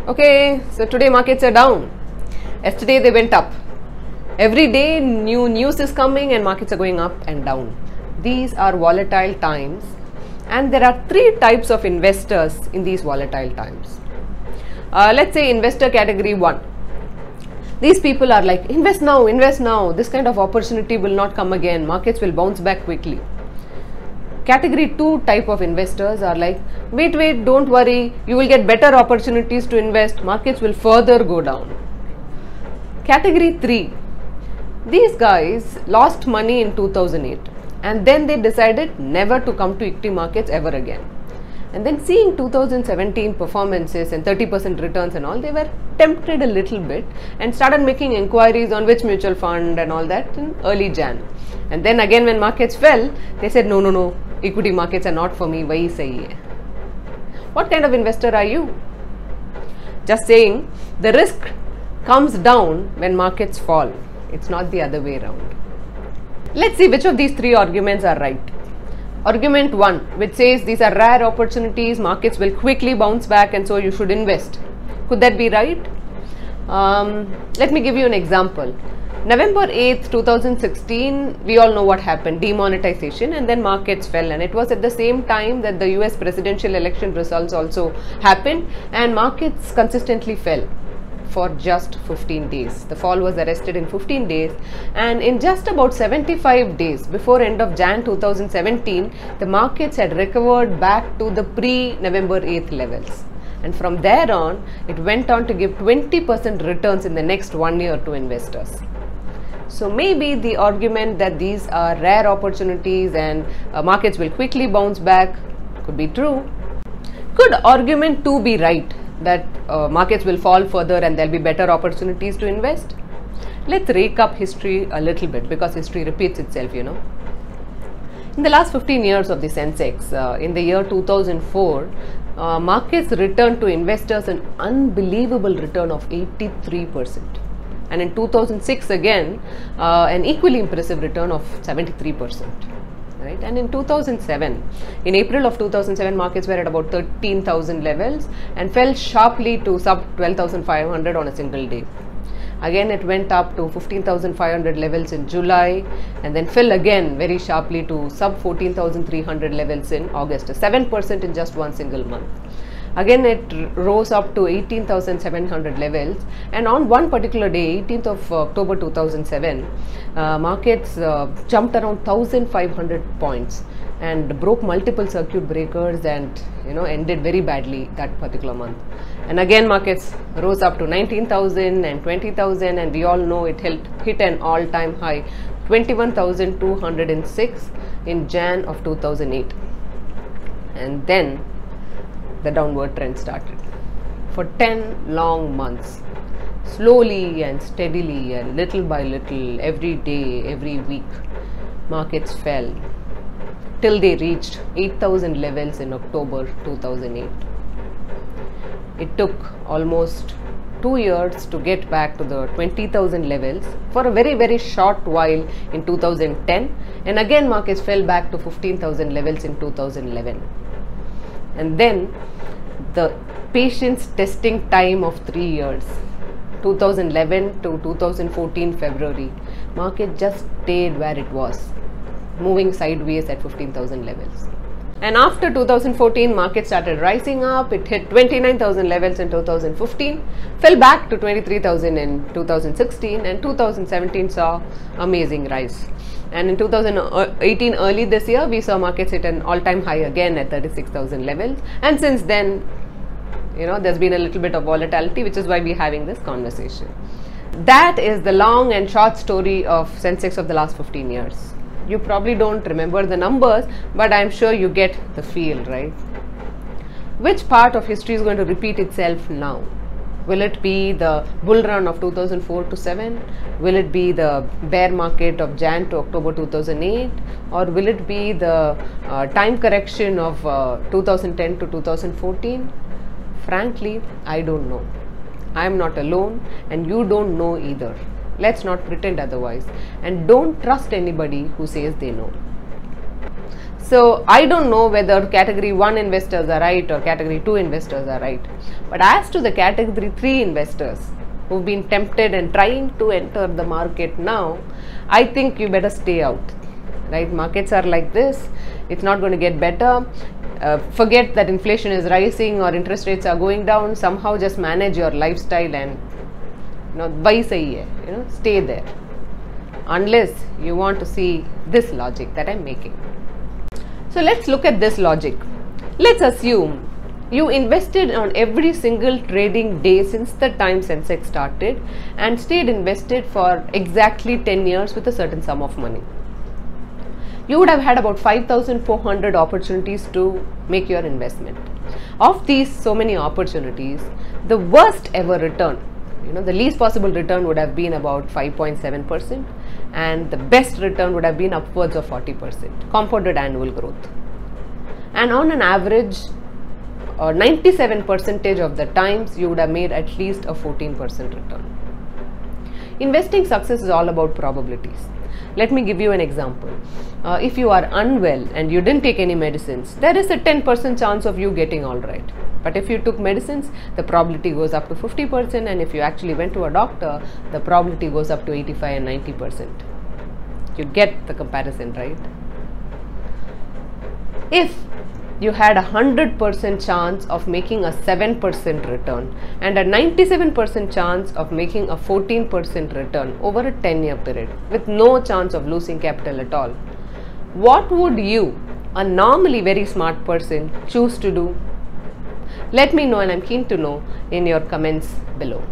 Okay, so today markets are down. Yesterday they went up. Every day new news is coming and markets are going up and down. These are volatile times, and there are three types of investors in these volatile times. Let's say investor category 1. These people are like, invest now, this kind of opportunity will not come again, markets will bounce back quickly. Category 2 type of investors are like, wait, don't worry, you will get better opportunities to invest, markets will further go down. Category 3, these guys lost money in 2008 and then they decided never to come to equity markets ever again. And then seeing 2017 performances and 30% returns and all, they were tempted a little bit and started making inquiries on which mutual fund and all that in early Jan. And then again when markets fell, they said no, equity markets are not for me, wahi sahi hai. What kind of investor are you? Just saying, the risk comes down when markets fall. It's not the other way around. Let's see which of these three arguments are right. Argument 1, which says these are rare opportunities, markets will quickly bounce back and so you should invest. Could that be right? Let me give you an example. November 8th, 2016, we all know what happened, demonetization, and then markets fell, and it was at the same time that the US presidential election results also happened and markets consistently fell for just 15 days. The fall was arrested in 15 days, and in just about 75 days before end of Jan 2017, the markets had recovered back to the pre-November 8th levels. And from there on, it went on to give 20% returns in the next 1 year to investors. So maybe the argument that these are rare opportunities and markets will quickly bounce back could be true. Could argument 2 be right, that markets will fall further and there will be better opportunities to invest? Let's rake up history a little bit, because history repeats itself, you know. In the last 15 years of the Sensex, in the year 2004, markets returned to investors an unbelievable return of 83%. And in 2006 again, an equally impressive return of 73%. Right? And in 2007, in April of 2007, markets were at about 13,000 levels and fell sharply to sub 12,500 on a single day. Again, it went up to 15,500 levels in July and then fell again very sharply to sub 14,300 levels in August, 7% in just one single month. Again, it rose up to 18,700 levels, and on one particular day, 18th of October 2007, markets jumped around 1,500 points and broke multiple circuit breakers and ended very badly that particular month. And again, markets rose up to 19,000 and 20,000, and we all know it hit an all-time high, 21,206 in Jan of 2008. And then the downward trend started. For 10 long months, slowly and steadily and little by little, every day, every week, markets fell till they reached 8,000 levels in October 2008. It took almost 2 years to get back to the 20,000 levels for a very, very short while in 2010, and again markets fell back to 15,000 levels in 2011. And then the patience testing time of 3 years, 2011 to 2014 February, market just stayed where it was, moving sideways at 15,000 levels. And after 2014, market started rising up. It hit 29,000 levels in 2015, fell back to 23,000 in 2016, and 2017 saw amazing rise. And in 2018, early this year, we saw markets hit an all-time high again at 36,000 levels. And since then, there's been a little bit of volatility, which is why we're having this conversation. That is the long and short story of Sensex of the last 15 years. You probably don't remember the numbers, but I'm sure you get the feel, right? Which part of history is going to repeat itself now? Will it be the bull run of 2004 to 7? Will it be the bear market of Jan to October 2008? Or will it be the time correction of 2010 to 2014? Frankly, I don't know. I'm not alone, and you don't know either. Let's not pretend otherwise, and don't trust anybody who says they know. So I don't know whether category 1 investors are right or category 2 investors are right. But as to the category 3 investors who've been tempted and trying to enter the market now, I think you better stay out. Right? Markets are like this. It's not going to get better. Forget that inflation is rising or interest rates are going down. Somehow just manage your lifestyle and stay there. Unless you want to see this logic that I'm making. So let's look at this logic. Let's assume you invested on every single trading day since the time Sensex started and stayed invested for exactly 10 years with a certain sum of money. You would have had about 5,400 opportunities to make your investment. Of these so many opportunities, the worst ever return, the least possible return would have been about 5.7%, and the best return would have been upwards of 40% compounded annual growth. And on an average, 97% of the times you would have made at least a 14% return. Investing success is all about probabilities. Let me give you an example. If you are unwell and you didn't take any medicines, there is a 10% chance of you getting all right. But if you took medicines, the probability goes up to 50%, and if you actually went to a doctor, the probability goes up to 85 and 90%. You get the comparison, right? If you had a 100% chance of making a 7% return and a 97% chance of making a 14% return over a 10-year period with no chance of losing capital at all, what would you, a normally very smart person, choose to do? Let me know, and I'm keen to know in your comments below.